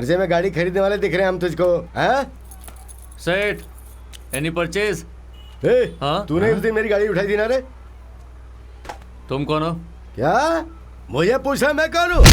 खर्चे में गाड़ी खरीदने वाले दिख रहे हैं हम तुझको, हाँ? सेठ, एनी परचेज? हाँ? तूने उस दिन मेरी गाड़ी उठाई थी ना रे? तुम कौन हो? क्या? मुझे पूछा मैं कौन हूँ?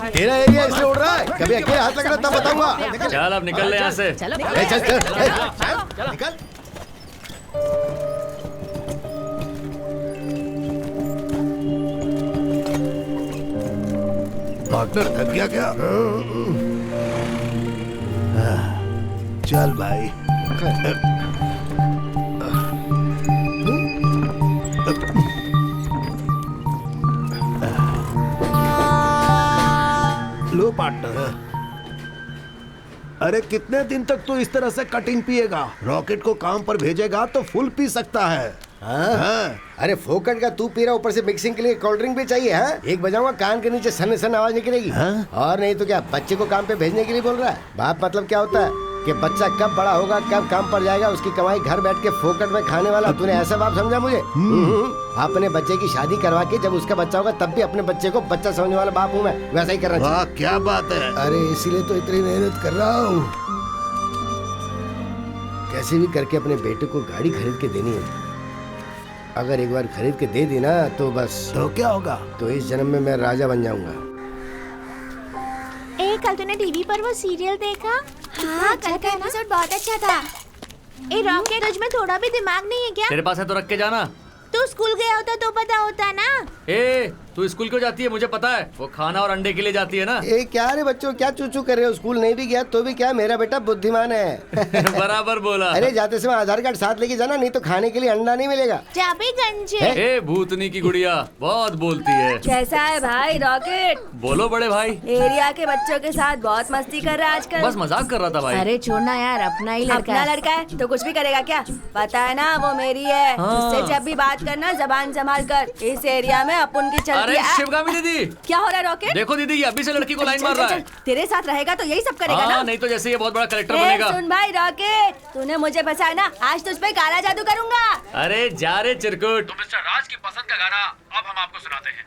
तेरा एरिया इसलिए उड़ रहा है, कभी अकेले हाथ लगना तब बताऊंगा। चल अब निकल ले यहाँ से। चल निकल। पार्टनर थक गया क्या? चल भाई। लो पार्टनर। अरे कितने दिन तक तू इस तरह से कटिंग पिएगा? रॉकेट को काम पर भेजेगा तो फुल पी सकता है। हाँ? अरे फोकट का तू पी रहा, ऊपर से मिक्सिंग के लिए कोल्ड ड्रिंक भी चाहिए है? एक बजाऊंगा कान के नीचे सन सन आवाज निकलेगी। और नहीं तो क्या बच्चे को काम पे भेजने के लिए बोल रहा है? बाप मतलब क्या होता है कि बच्चा कब बड़ा होगा, कब काम पर जाएगा, उसकी कमाई घर बैठ के फोकट में खाने वाला। तूने ऐसा बाप समझा मुझे? अपने बच्चे की शादी करवा के जब उसका बच्चा होगा तब भी अपने बच्चे को बच्चा समझने वाला बाप हूँ मैं, वैसा ही करना चाहिए। क्या बात है? अरे इसीलिए तो इतनी मेहनत कर रहा हूँ। कैसे भी करके अपने बेटे को गाड़ी खरीद के देनी है। अगर एक बार खरीद के दे दी ना तो बस। तो क्या होगा? तो इस जन्म में मैं राजा बन जाऊंगा। कल तूने टीवी पर वो सीरियल देखा? हाँ, कल का एपिसोड बहुत अच्छा था। रॉकेट, तुझ में थोड़ा भी दिमाग नहीं है क्या? तेरे पास है तो रख के जाना। तू स्कूल गया होता तो पता होता ना। तू स्कूल क्यों जाती है मुझे पता है। वो खाना और अंडे के लिए जाती है ना। क्या रे बच्चों, क्या चूचू कर रहे हो? स्कूल नहीं भी गया तो भी क्या, मेरा बेटा बुद्धिमान है। बराबर बोला। अरे जाते समय आधार कार्ड साथ लेके जाना, नहीं तो खाने के लिए अंडा नहीं मिलेगा। चाबी गंजे। भूतनी की गुड़िया बहुत बोलती है। कैसा है भाई रॉकेट? बोलो बड़े भाई। एरिया के बच्चों के साथ बहुत मस्ती कर रहा है आजकल। बस मजाक कर रहा था भाई। अरे छोड़ना यार, अपना ही लड़का है तो कुछ भी करेगा क्या? पता है ना वो मेरी है। उससे जब भी बात करना जबान संभाल कर। इस एरिया में अपन की चलती है। शिवगामी दीदी, क्या हो रहा है रॉकेट? देखो दीदी, ये अभी से लड़की को लाइन मार रहा है। तेरे साथ रहेगा तो यही सब करेगा ना? नहीं तो जैसे ये बहुत बड़ा कलेक्टर बनेगा। सुन भाई रॉकेट, तूने मुझे फंसाया ना, आज तुझ पे काला जादू करूंगा। अरे जा रे चिरकुट। तो मिस्टर राज की पसंद का गाना अब हम आपको सुनाते हैं।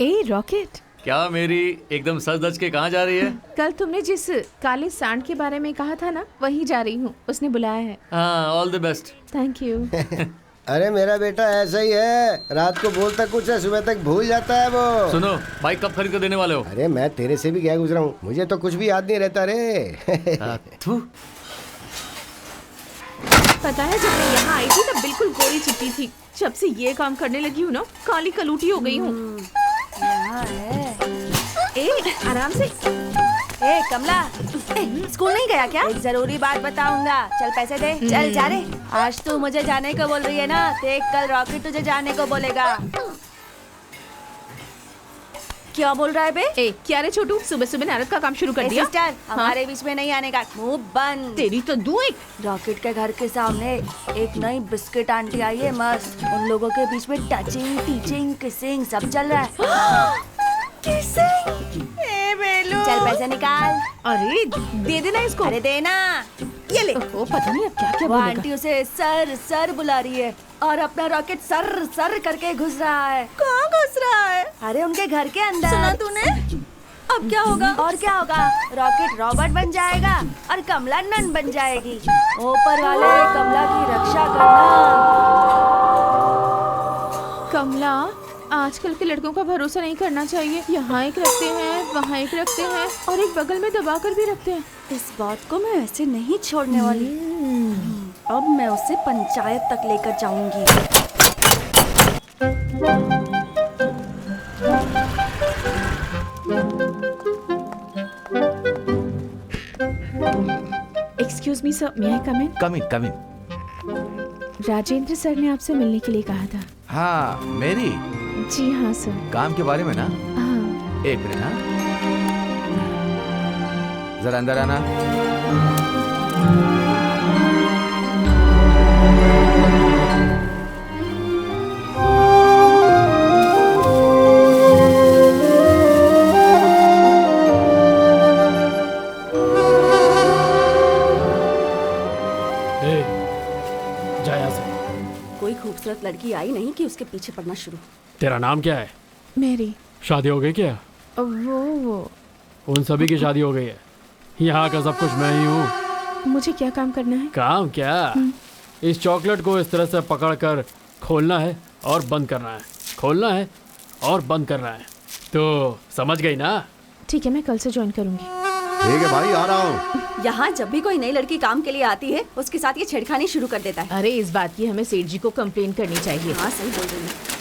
ए रॉकेट, क्या मेरी एकदम सज धज के कहाँ जा रही है? कल तुमने जिस काले सांड के बारे में कहा था ना, वहीं जा रही हूँ। उसने बुलाया है। हाँ, all the best. Thank you. अरे मेरा बेटा ऐसा ही है, रात को बोलता कुछ है, सुबह तक भूल जाता है वो। सुनो, बाइक कब खरीद कर देने वाले हो? अरे मैं तेरे से भी क्या गुजरा हूँ, मुझे तो कुछ भी याद नहीं रहता रे। पता है जब मैं यहाँ आई थी तब बिल्कुल गोरी चिट्टी थी। जब से ये काम करने लगी हूँ ना, काली कलूटी हो गई हूँ। आराम से। कमला, स्कूल नहीं गया क्या? एक जरूरी बात बताऊंगा, चल पैसे दे। चल जा रे। आज तू मुझे जाने को बोल रही है ना, देख कल रॉकेट तुझे जाने को बोलेगा। क्या बोल रहा है बे? क्या रे छोटू, सुबह सुबह नारद का काम शुरू कर दिया? सिस्टर, हमारे बीच में नहीं आने का, मुंह बंद। तेरी तो दूं एक। रॉकेट के घर के सामने एक नई बिस्किट आंटी आई है, मस्त। उन लोगों के बीच में टचिंग, टीचिंग, किसिंग सब चल रहा है। चल पैसे निकाल। अरे दे देना इसको। अरे देना। ये ले। ओह, पता नहीं अब क्या क्या वो बोलेगा। आंटी उसे सर सर बुला रही है और अपना रॉकेट सर सर करके घुस रहा है। कहाँ घुस रहा है? अरे उनके घर के अंदर। सुना तूने? अब क्या होगा? और क्या होगा? रॉकेट रॉबर्ट बन जाएगा और कमला नन बन जाएगी। ऊपर वाले कमला की रक्षा करना। कमला, आजकल के लड़कों का भरोसा नहीं करना चाहिए। यहाँ एक रखते हैं, वहाँ एक रखते हैं और एक बगल में दबा कर भी रखते हैं। इस बात को मैं ऐसे नहीं छोड़ने वाली। अब मैं उसे पंचायत तक लेकर जाऊंगी। एक्सक्यूज मी सर, मे आई कम इन? कम इन कम इन। राजेंद्र सर ने आपसे मिलने के लिए कहा था। हाँ मेरी जी हाँ सर। काम के बारे में ना? हाँ। एक मिनट। हाँ जरा अंदर आना। जा यहाँ से। कोई खूबसूरत लड़की आई नहीं कि उसके पीछे पड़ना शुरू। तेरा नाम क्या है? मेरी शादी हो गई क्या? वो उन सभी की शादी हो गई है। यहाँ का सब कुछ मैं ही हूँ। मुझे क्या काम करना है? काम क्या? इस चॉकलेट को इस तरह से पकड़ कर खोलना है और बंद करना है, खोलना है और बंद करना है। तो समझ गई ना? ठीक है, मैं कल से ज्वाइन करूंगी। ठीक है भाई, आ रहा हूँ। यहाँ जब भी कोई नई लड़की काम के लिए आती है उसके साथ ये छेड़खानी शुरू कर देता है। अरे इस बात की हमें सेठ जी को कंप्लेन करनी चाहिए। हाँ सही बोल रही है।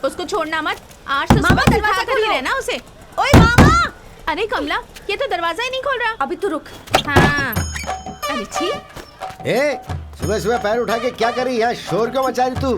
उसको छोड़ना मत। आज तो मामा, सुबह दरवाजा उठा कर ही खोलो। रहना उसे। ओए मामा! अरे कमला, ये तो दरवाजा ही नहीं खोल रहा। अभी तू रुक। हाँ। अरे छी। ए, सुबह सुबह पैर उठा के क्या कर रही है? शोर क्यों मचा रही तू?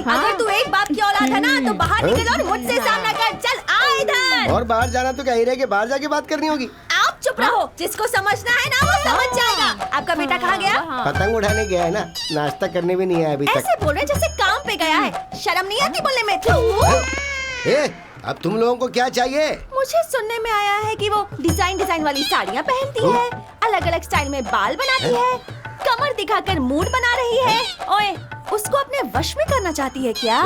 हाँ? अगर तू एक बाप की औलाद है ना तो बाहर निकल और मुझसे सामना कर। चल आ इधर। और बाहर जाना तो कहीं रह के बाहर जाके बात करनी होगी। आप चुप रहो। जिसको समझना है ना वो समझ जाएगा। आपका बेटा कहाँ गया? पतंग उठाने गया है ना, नाश्ता करने भी नहीं आया अभी तक। ऐसे बोल रहे जैसे काम पे गया है। शर्म नहीं आती बोलने में? तू ए, अब तुम लोगों को क्या चाहिए? मुझे सुनने में आया है कि वो डिजाइन वाली साड़ियाँ पहनती है, अलग अलग स्टाइल में बाल बनाती है, कमर दिखाकर मूड बना रही है। ओए, उसको अपने वश में करना चाहती है क्या?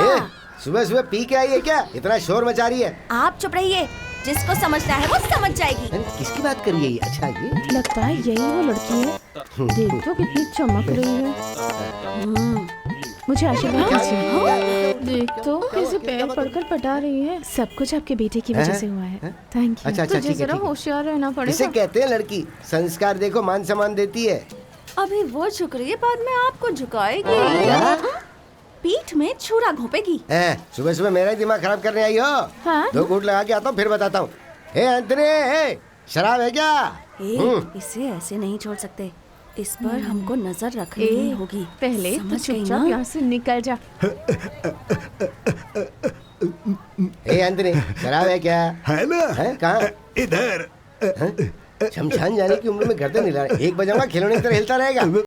सुबह सुबह पी के आई है क्या? इतना शोर मचा रही है। आप चुप रहिए। जिसको समझना है वो समझ जाएगी। किसकी बात कर रही है ये? अच्छा ये लगता है यही वो लड़की है। देख तो कितनी चमक रही है। मुझे आशीर्वाद दीजिए। देख तो कैसे पैर पड़कर पटा रही है। सब कुछ आपके बेटे की वजह से हुआ है। Thank you. अच्छा, तुझे ठीक है, जरा ठीक है। होशियार रहना इसे पड़ेगा। कहते हैं लड़की। संस्कार देखो, मान सम्मान देती है। अभी वो झुक रही है, बाद में आपको झुकाएगी। क्या? पीठ में छुरा घोंपेगी। सुबह सुबह मेरा ही दिमाग खराब करने आई हो? हाँ? 2 घूंट लगा के आता हूँ, फिर बताता हूँ। एंथनी, शराब है क्या? इसे ऐसे नहीं छोड़ सकते। इस पर हमको नजर रखनी होगी। पहले तो समझ गई चुपचाप ना? यहाँ से निकल जा। एंथनी, शराब है क्या? है ना? है कहाँ? इधर। शमशान जाने की उम्र में गर्दन हिला रहा है। 1 बजाऊंगा, खिलौने की तरह हिलता रहेगा।